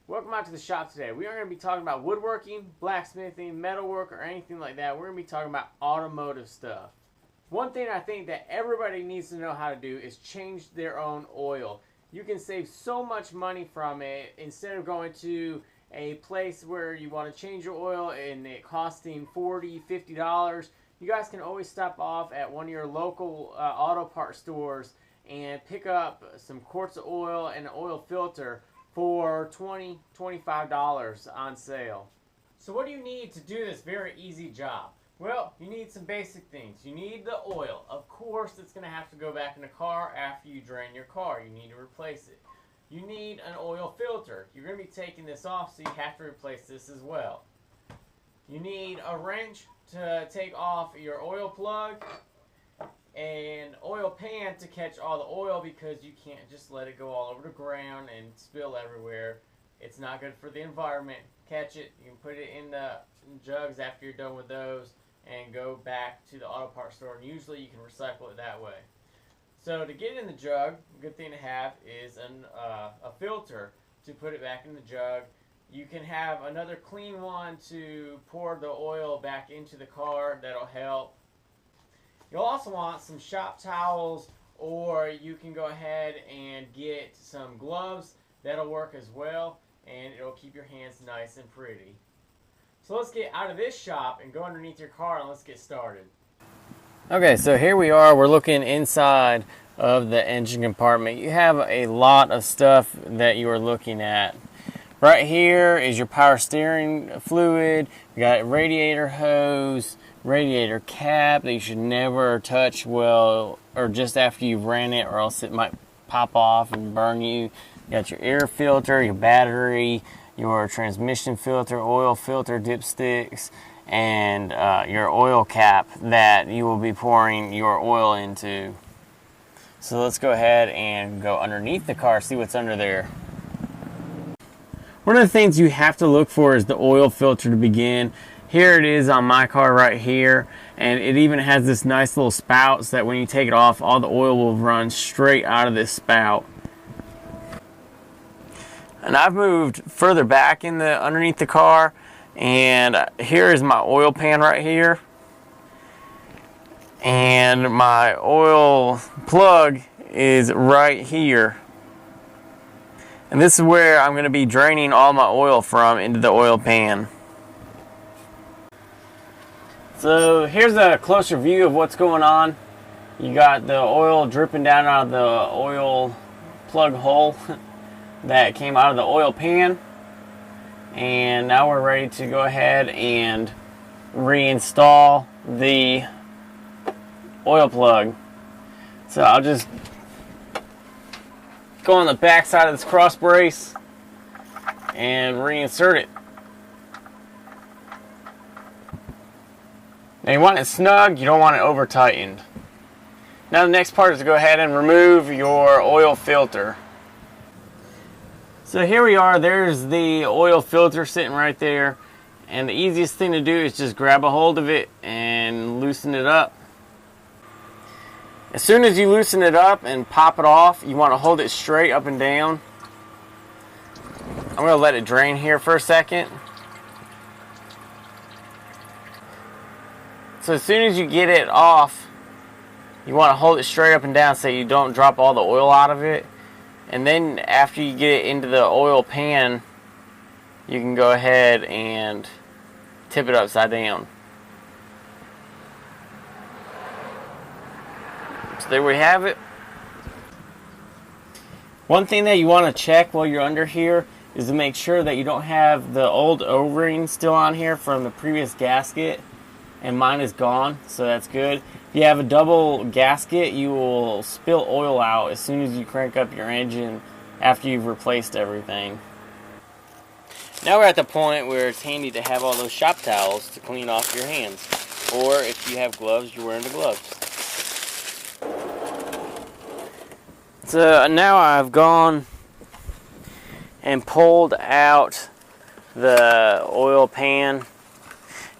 Welcome out to the shop today. We aren't going to be talking about woodworking, blacksmithing, metalwork, or anything like that. We're going to be talking about automotive stuff. One thing I think that everybody needs to know how to do is change their own oil. You can save so much money from it instead of going to a place where you want to change your oil and it costing $40, $50. You guys can always stop off at one of your local auto part stores and pick up some quarts of oil and an oil filter for $20, $25 on sale. So what do you need to do this very easy job? Well, you need some basic things. You need the oil. Of course, it's going to have to go back in the car after you drain your car. You need to replace it. You need an oil filter. You're going to be taking this off, so you have to replace this as well. You need a wrench to take off your oil plug, an oil pan to catch all the oil because you can't just let it go all over the ground and spill everywhere. It's not good for the environment. Catch it, you can put it in the jugs after you're done with those and go back to the auto parts store, and usually you can recycle it that way. So to get it in the jug, a good thing to have is a filter to put it back in the jug. You can have another clean one to pour the oil back into the car. That'll help. You'll also want some shop towels, or you can go ahead and get some gloves. That'll work as well, and it'll keep your hands nice and pretty. So let's get out of this shop and go underneath your car and let's get started. Okay, so here we are. We're looking inside of the engine compartment. You have a lot of stuff that you are looking at. Right here is your power steering fluid. You got a radiator hose, radiator cap that you should never touch well or just after you've ran it, or else it might pop off and burn you. You got your air filter, your battery, your transmission filter, oil filter, dipsticks, and your oil cap that you will be pouring your oil into. So let's go ahead and go underneath the car, see what's under there. One of the things you have to look for is the oil filter to begin. Here it is on my car right here, and it even has this nice little spout so that when you take it off, all the oil will run straight out of this spout. And I've moved further back in the underneath the car, and here is my oil pan right here, and my oil plug is right here. And this is where I'm going to be draining all my oil from into the oil pan. So here's a closer view of what's going on. You got the oil dripping down out of the oil plug hole that came out of the oil pan. And now we're ready to go ahead and reinstall the oil plug. So I'll just go on the back side of this cross brace and reinsert it. Now you want it snug, you don't want it over tightened. Now the next part is to go ahead and remove your oil filter. So here we are, there's the oil filter sitting right there, and the easiest thing to do is just grab a hold of it and loosen it up. As soon as you loosen it up and pop it off, you want to hold it straight up and down. I'm going to let it drain here for a second. So as soon as you get it off, you want to hold it straight up and down so you don't drop all the oil out of it. And then after you get it into the oil pan, you can go ahead and tip it upside down. So there we have it. One thing that you want to check while you're under here is to make sure that you don't have the old O-ring still on here from the previous gasket. And mine is gone, so that's good. If you have a double gasket, you will spill oil out as soon as you crank up your engine after you've replaced everything. Now we're at the point where it's handy to have all those shop towels to clean off your hands. Or if you have gloves, you're wearing the gloves. So now I've gone and pulled out the oil pan,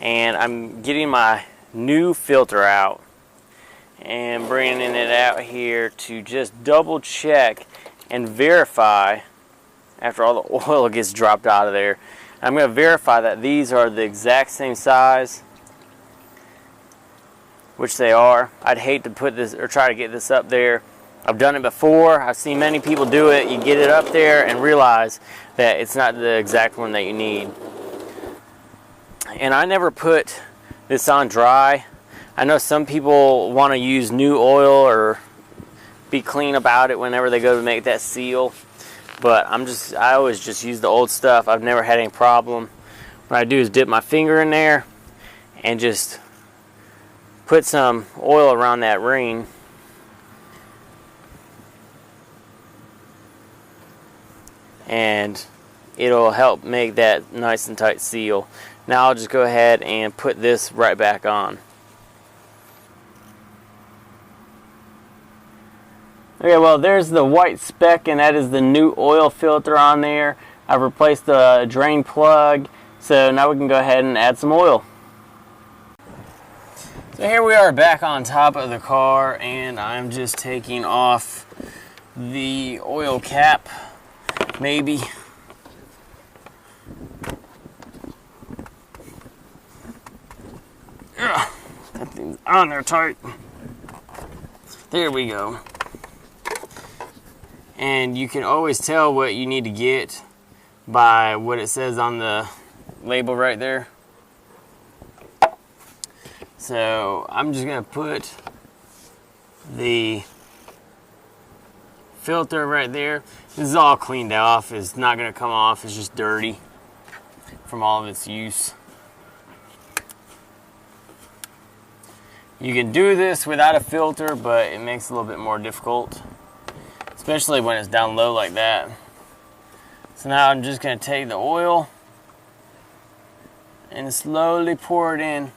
and I'm getting my new filter out and bringing it out here to just double check and verify after all the oil gets dropped out of there. I'm going to verify that these are the exact same size, which they are. I'd hate to put this or try to get this up there. I've done it before. I've seen many people do it. You get it up there and realize that it's not the exact one that you need. And I never put this on dry. I know some people want to use new oil or be clean about it whenever they go to make that seal. But I always just use the old stuff. I've never had any problem. What I do is dip my finger in there and just put some oil around that ring. And it'll help make that nice and tight seal. Now I'll just go ahead and put this right back on. Okay, well, there's the white speck, and that is the new oil filter on there. I've replaced the drain plug, so now we can go ahead and add some oil. So here we are back on top of the car, and I'm just taking off the oil cap, maybe. Ugh, that thing's on there tight. There we go. And you can always tell what you need to get by what it says on the label right there. So I'm just gonna put the filter right there. This is all cleaned off. It's not gonna come off. It's just dirty from all of its use. You can do this without a filter, but it makes it a little bit more difficult, especially when it's down low like that. So now I'm just going to take the oil and slowly pour it in.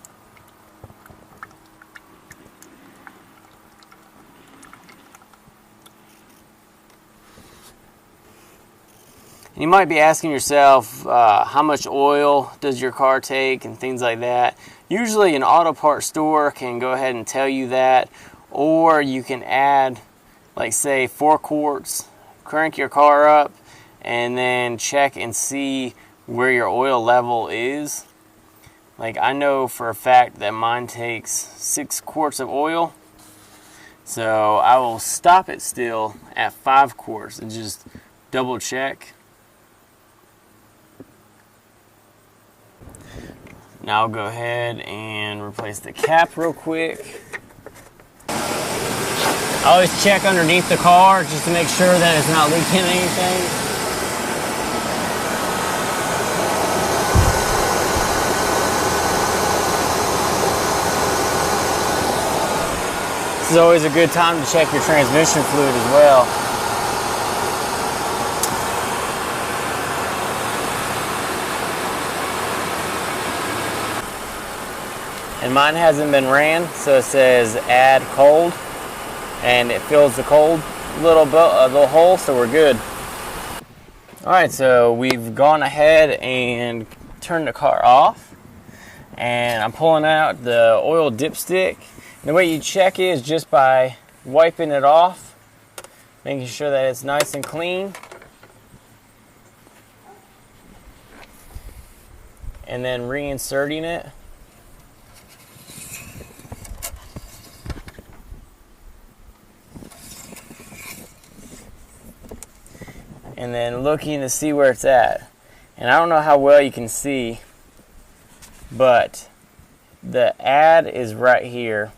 You might be asking yourself, how much oil does your car take and things like that. Usually an auto parts store can go ahead and tell you that, or you can add, like, say 4 quarts, crank your car up, and then check and see where your oil level is. Like, I know for a fact that mine takes 6 quarts of oil, so I will stop it still at 5 quarts and just double check. Now I'll go ahead and replace the cap real quick. I always check underneath the car just to make sure that it's not leaking anything. This is always a good time to check your transmission fluid as well. And mine hasn't been ran, so it says add cold, and it fills the cold little hole, so we're good. All right, so we've gone ahead and turned the car off, and I'm pulling out the oil dipstick. And the way you check it is just by wiping it off, making sure that it's nice and clean, and then reinserting it. And then looking to see where it's at. And I don't know how well you can see, but the add is right here,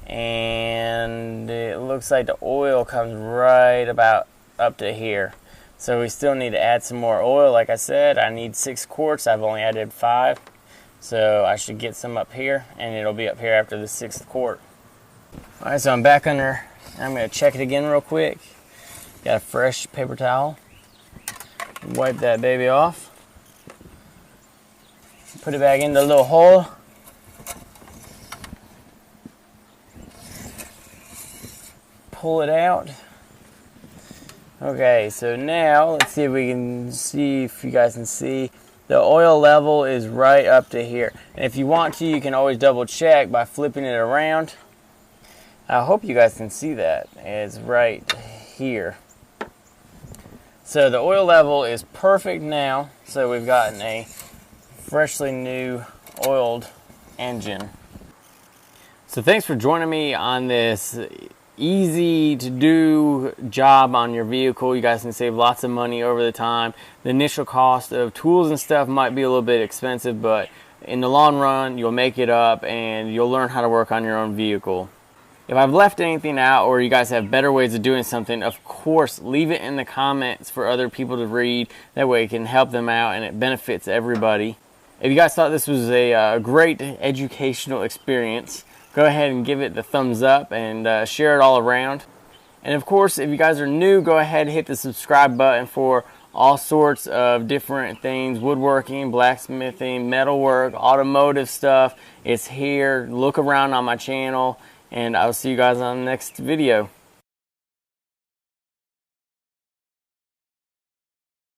and it looks like the oil comes right about up to here. So we still need to add some more oil. Like I said, I need 6 quarts. I've only added 5, so I should get some up here, and it'll be up here after the 6th quart. All right, so I'm back under. I'm going to check it again real quick. Got a fresh paper towel. Wipe that baby off. Put it back in the little hole. Pull it out. Okay, so now let's see if you guys can see. The oil level is right up to here. And if you want to, you can always double check by flipping it around. I hope you guys can see that. It's right here. So the oil level is perfect now. So we've gotten a freshly new oiled engine. So thanks for joining me on this easy to do job on your vehicle. You guys can save lots of money over the time. The initial cost of tools and stuff might be a little bit expensive, but in the long run you'll make it up and you'll learn how to work on your own vehicle. If I've left anything out or you guys have better ways of doing something, of course leave it in the comments for other people to read. That way it can help them out and it benefits everybody. If you guys thought this was a great educational experience, go ahead and give it the thumbs up and share it all around. And of course, if you guys are new, go ahead and hit the subscribe button for all sorts of different things: woodworking, blacksmithing, metalwork, automotive stuff. It's here. Look around on my channel, and I'll see you guys on the next video.